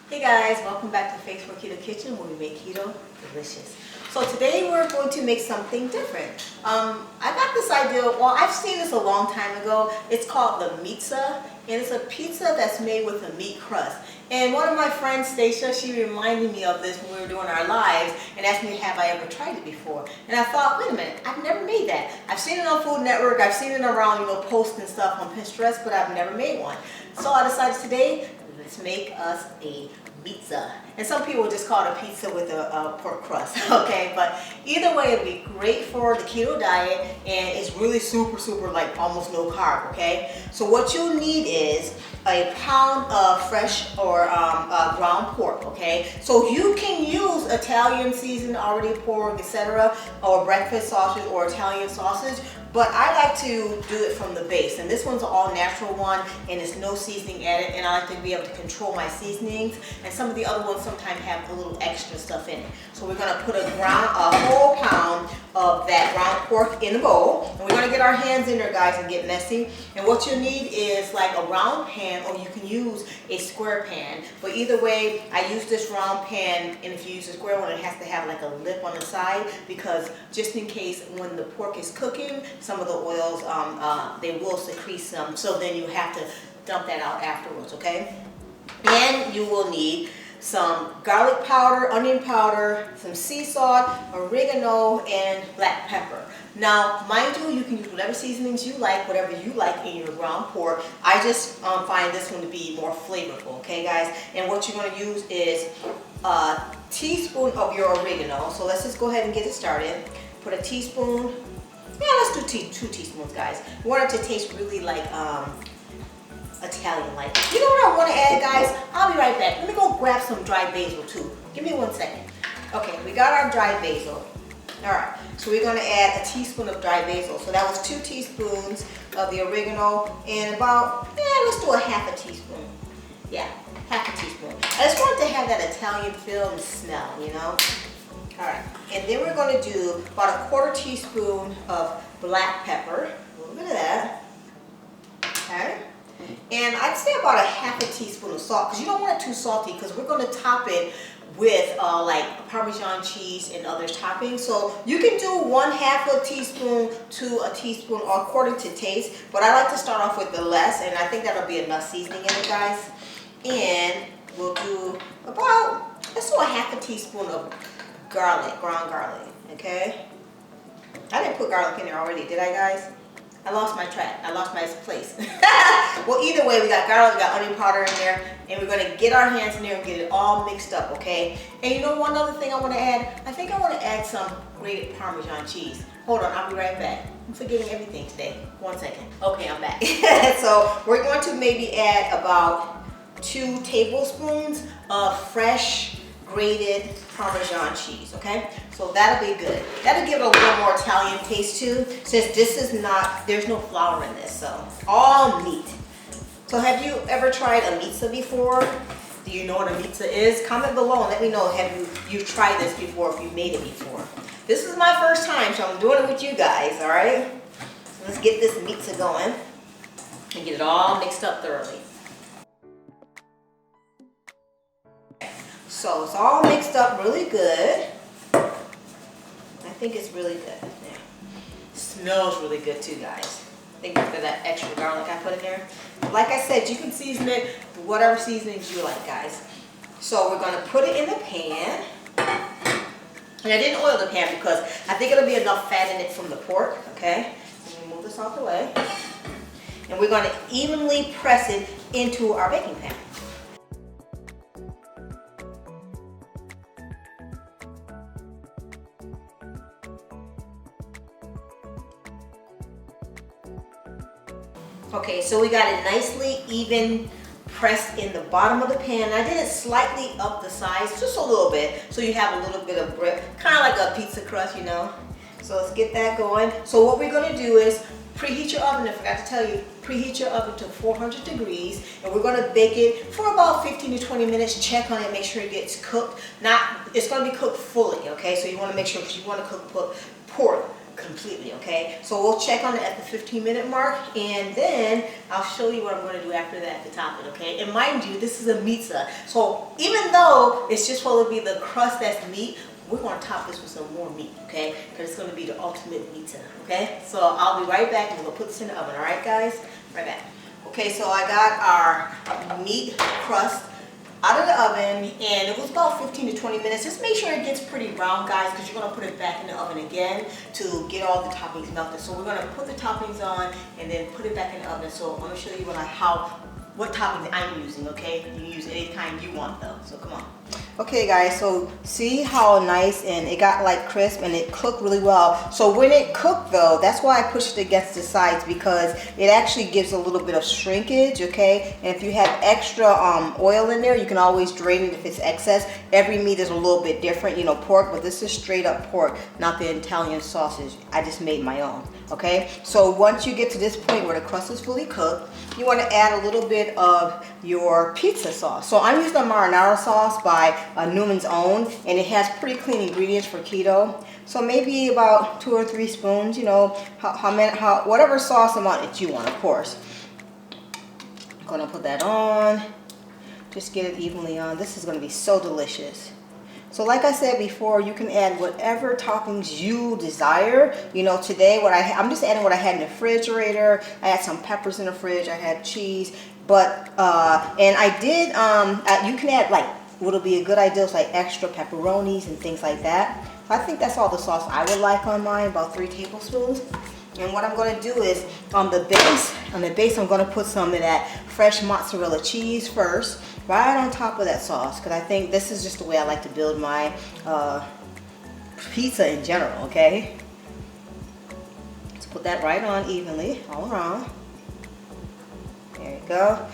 Hey guys, welcome back to Facebook Keto Kitchen where we make keto delicious. So today we're going to make something different. I got this idea, well I've seen this a long time ago. It's called the Meatza and it's a pizza that's made with a meat crust. And one of my friends, Stacia, she reminded me of this when we were doing our lives and asked me have I ever tried it before. And I thought, wait a minute, I've never made that. I've seen it on Food Network, I've seen it around, posts and stuff on Pinterest, but I've never made one. So I decided today, let's make us a Meatza. And some people just call it a pizza with a pork crust, okay? But either way, it'd be great for the keto diet and it's really super like almost no carb, okay? So what you'll need is a pound of fresh or ground pork, okay? So you can use Italian seasoned already pork, etc., or breakfast sausage or Italian sausage, but I like to do it from the base. And this one's an all natural one and it's no seasoning added, and I like to be able to control my seasonings. And some of the other ones sometimes have a little extra stuff in it. So we're gonna put a whole pound of that ground pork in the bowl. And we're gonna get our hands in there, guys, and get messy. And what you need is like a round pan, or you can use a square pan. But either way, I use this round pan, and if you use a square one, it has to have like a lip on the side, because just in case when the pork is cooking, some of the oils, they will secrete some. So then you have to dump that out afterwards, okay? And you will need some garlic powder, onion powder, some sea salt, oregano, and black pepper. Now, mind you, you can use whatever seasonings you like, whatever you like in your ground pork. I just find this one to be more flavorful, okay guys? And what you're gonna use is a teaspoon of your oregano. So let's just go ahead and get it started. Put a teaspoon, yeah, let's do 2 teaspoons, guys. We want it to taste really like Italian-like. You know what I want to add, guys? I'll be right back. Let me go grab some dried basil too. Give me 1 second. Okay, we got our dried basil. All right, so we're going to add a teaspoon of dried basil. So that was 2 teaspoons of the oregano and about, let's do a half a teaspoon. Yeah, half a teaspoon. I just want it to have that Italian feel and smell, All right, and then we're going to do about a 1/4 teaspoon of black pepper. A little bit of that. Okay. And I'd say about a half a teaspoon of salt, because you don't want it too salty, because we're going to top it with like Parmesan cheese and other toppings. So you can do 1/2 teaspoon to a teaspoon, or according to taste. But I like to start off with the less, and I think that'll be enough seasoning in it, guys. And we'll do about, let's do a half a teaspoon of garlic, ground garlic, okay? I didn't put garlic in there already, did I, guys? I lost my track. I lost my place. Well, either way, we got garlic, we got onion powder in there, and we're going to get our hands in there and get it all mixed up, okay? And you know one other thing I want to add? I think I want to add some grated Parmesan cheese. Hold on, I'll be right back. I'm forgetting everything today. 1 second. Okay, I'm back. So we're going to maybe add about 2 tablespoons of fresh grated Parmesan cheese, okay? So that'll be good. That'll give it a little more Italian taste too, since this is not, there's no flour in this, so all meat. So have you ever tried a Meatza before? Do you know what a Meatza is? Comment below and let me know, have you've tried this before, if you've made it before. This is my first time, so I'm doing it with you guys, all right? So let's get this Meatza going and get it all mixed up thoroughly. So it's all mixed up really good. I think it's really good. Yeah. Smells really good too, guys. Thank you for that extra garlic I put in there. Like I said, you can season it with whatever seasonings you like, guys. So we're gonna put it in the pan. And I didn't oil the pan because I think it'll be enough fat in it from the pork, okay? Let me move this out the way. And we're gonna evenly press it into our baking pan. Okay, so we got it nicely even pressed in the bottom of the pan. I did it slightly up the sides, just a little bit, so you have a little bit of grip, kind of like a pizza crust, So let's get that going. So what we're gonna do is preheat your oven. I forgot to tell you, preheat your oven to 400 degrees, and we're gonna bake it for about 15 to 20 minutes. Check on it, make sure it gets cooked. It's gonna be cooked fully, okay? So you wanna make sure, because you wanna cook pork completely, okay? So we'll check on it at the 15-minute mark, and then I'll show you what I'm going to do after that to top it, okay? And mind you, this is a Meatza. So even though it's just supposed to be the crust that's meat, we're going to top this with some more meat, okay? Because it's going to be the ultimate Meatza, okay? So I'll be right back, and we'll put this in the oven, all right, guys? Right back. Okay, so I got our meat crust out of the oven, and it was about 15 to 20 minutes. Just make sure it gets pretty brown, guys, because you're going to put it back in the oven again to get all the toppings melted. So we're going to put the toppings on and then put it back in the oven. So I'm going to show you what toppings I'm using, okay? You can use any kind you want though, so come on. Okay guys, so see how nice and it got like crisp and it cooked really well. So when it cooked though, that's why I pushed it against the sides, because it actually gives a little bit of shrinkage, okay? And if you have extra oil in there, you can always drain it if it's excess. Every meat is a little bit different, you know, pork, but this is straight up pork, not the Italian sausage. I just made my own, okay? So once you get to this point where the crust is fully cooked, you want to add a little bit of your pizza sauce. So I'm using a marinara sauce by Newman's Own, and it has pretty clean ingredients for keto. So maybe about 2 or 3 spoons, you know, whatever sauce amount that you want, of course. I'm gonna put that on. Just get it evenly on. This is gonna be so delicious. So like I said before, you can add whatever toppings you desire. You know, today I'm just adding what I had in the refrigerator. I had some peppers in the fridge. I had cheese, but and I did. You can add like what'll be a good idea is like extra pepperonis and things like that. I think that's all the sauce I would like on mine, about 3 tablespoons. And what I'm going to do is on the base, I'm going to put some of that fresh mozzarella cheese first, right on top of that sauce, because I think this is just the way I like to build my pizza in general, okay? Let's put that right on evenly, all around. There you go.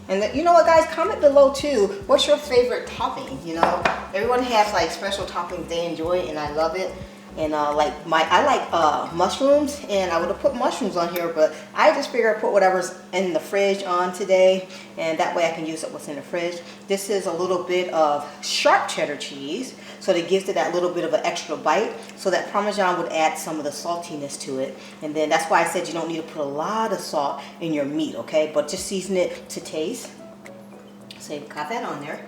And you know what, guys, comment below too, what's your favorite topping? You know, everyone has like special toppings they enjoy, and I love it. And I like mushrooms, and I would have put mushrooms on here, but I just figured I'd put whatever's in the fridge on today, and that way I can use up what's in the fridge. This is a little bit of sharp cheddar cheese, so that gives it that little bit of an extra bite. So that Parmesan would add some of the saltiness to it, and then that's why I said you don't need to put a lot of salt in your meat, okay? But just season it to taste. So you've got that on there,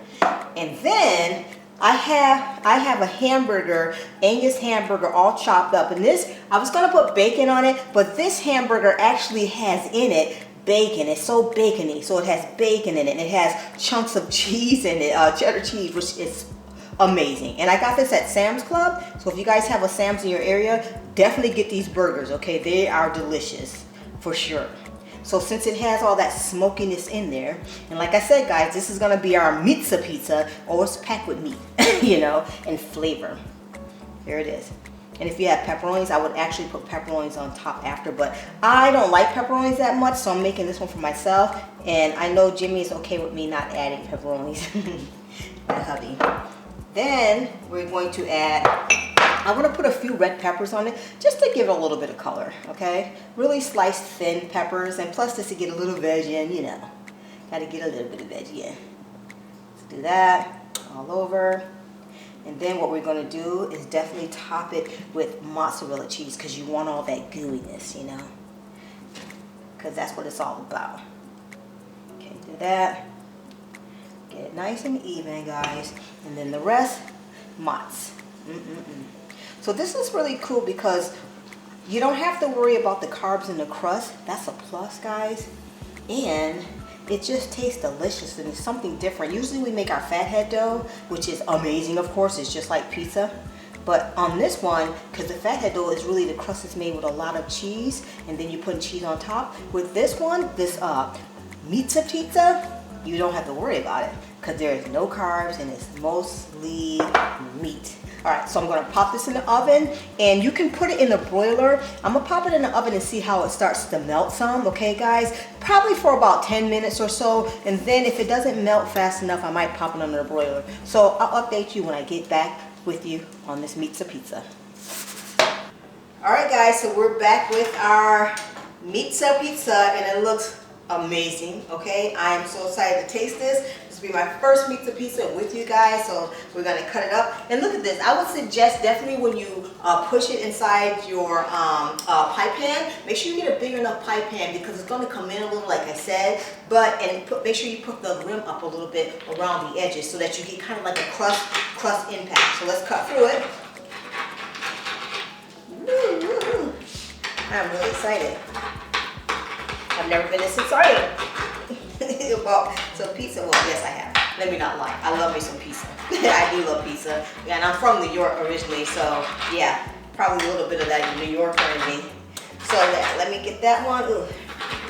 and then I have a hamburger, Angus hamburger, all chopped up. And this, I was gonna put bacon on it, but this hamburger actually has in it bacon. It's so bacony, so it has bacon in it. And it has chunks of cheese in it, cheddar cheese, which is amazing. And I got this at Sam's Club, so if you guys have a Sam's in your area, definitely get these burgers, okay? They are delicious, for sure. So since it has all that smokiness in there, and like I said, guys, this is gonna be our Meatza pizza, or it's packed with meat, you know, and flavor. There it is. And if you have pepperonis, I would actually put pepperonis on top after, but I don't like pepperonis that much, so I'm making this one for myself. And I know Jimmy is okay with me not adding pepperonis. My hubby. Then we're going to add, I'm going to put a few red peppers on it just to give it a little bit of color, okay? Really sliced thin peppers, and plus just to get a little veg in, you know. Got to get a little bit of veg in. Let's do that all over. And then what we're going to do is definitely top it with mozzarella cheese, because you want all that gooiness, you know? Because that's what it's all about. Okay, do that. Get it nice and even, guys. And then the rest, mozz. So this is really cool because you don't have to worry about the carbs in the crust. That's a plus, guys. And it just tastes delicious, and it's something different. Usually we make our fathead dough, which is amazing, of course. It's just like pizza. But on this one, because the fathead dough is really, the crust is made with a lot of cheese, and then you put cheese on top. With this one, this Meatza pizza, you don't have to worry about it, because there is no carbs and it's mostly meat. All right, so I'm gonna pop this in the oven, and you can put it in the broiler. I'm gonna pop it in the oven and see how it starts to melt some, okay guys? Probably for about 10 minutes or so, and then if it doesn't melt fast enough, I might pop it under the broiler. So I'll update you when I get back with you on this Meatza pizza. All right guys, so we're back with our Meatza pizza, and it looks amazing, okay? I am so excited to taste this. This will be my first Meatza pizza with you guys, so we're gonna cut it up. And look at this. I would suggest definitely when you push it inside your pie pan, make sure you get a big enough pie pan because it's gonna come in a little, like I said. Make sure you put the rim up a little bit around the edges so that you get kind of like a crust impact. So let's cut through it. Woo-hoo. I'm really excited. I've never been this excited about some pizza. Well, yes, I have. Let me not lie. I love me some pizza. I do love pizza. And I'm from New York originally, so yeah, probably a little bit of that New Yorker in me. So yeah, let me get that one. Ooh,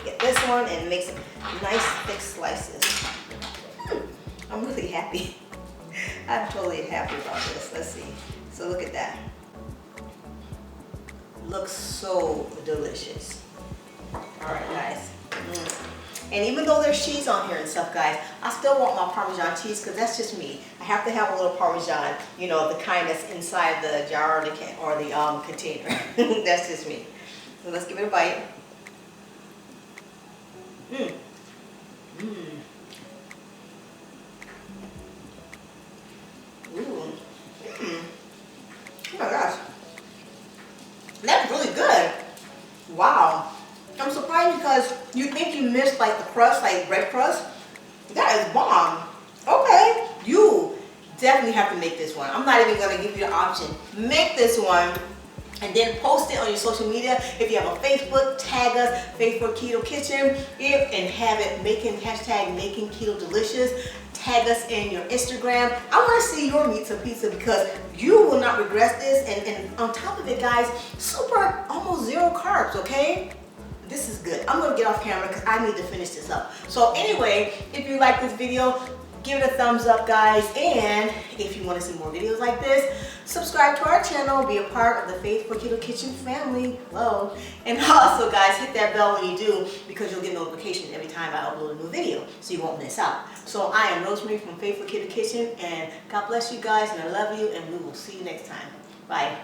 get this one and make some nice thick slices. I'm really happy. I'm totally happy about this. Let's see. So look at that. Looks so delicious. All right, guys. And even though there's cheese on here and stuff, guys, I still want my Parmesan cheese because that's just me. I have to have a little Parmesan, you know, the kind that's inside the jar or the container. That's just me. So let's give it a bite. Mmm. Mmm. Ooh. Mmm. Oh my gosh. That's really good. Wow. I'm surprised because you think you missed like the crust, like bread crust. That is bomb. Okay. You definitely have to make this one. I'm not even going to give you the option. Make this one and then post it on your social media. If you have a Facebook, tag us, Facebook Keto Kitchen, and have it hashtag making keto delicious. Tag us in your Instagram. I want to see your Meatza pizza because you will not regret this. And on top of it, guys, super almost zero carbs, okay? This is good. I'm going to get off camera because I need to finish this up. So anyway, if you like this video, give it a thumbs up, guys. And if you want to see more videos like this, subscribe to our channel. Be a part of the Faith for Keto Kitchen family. Hello. And also, guys, hit that bell when you do because you'll get notifications every time I upload a new video so you won't miss out. So I am Rosemary from Faith for Keto Kitchen, and God bless you guys, and I love you, and we will see you next time. Bye.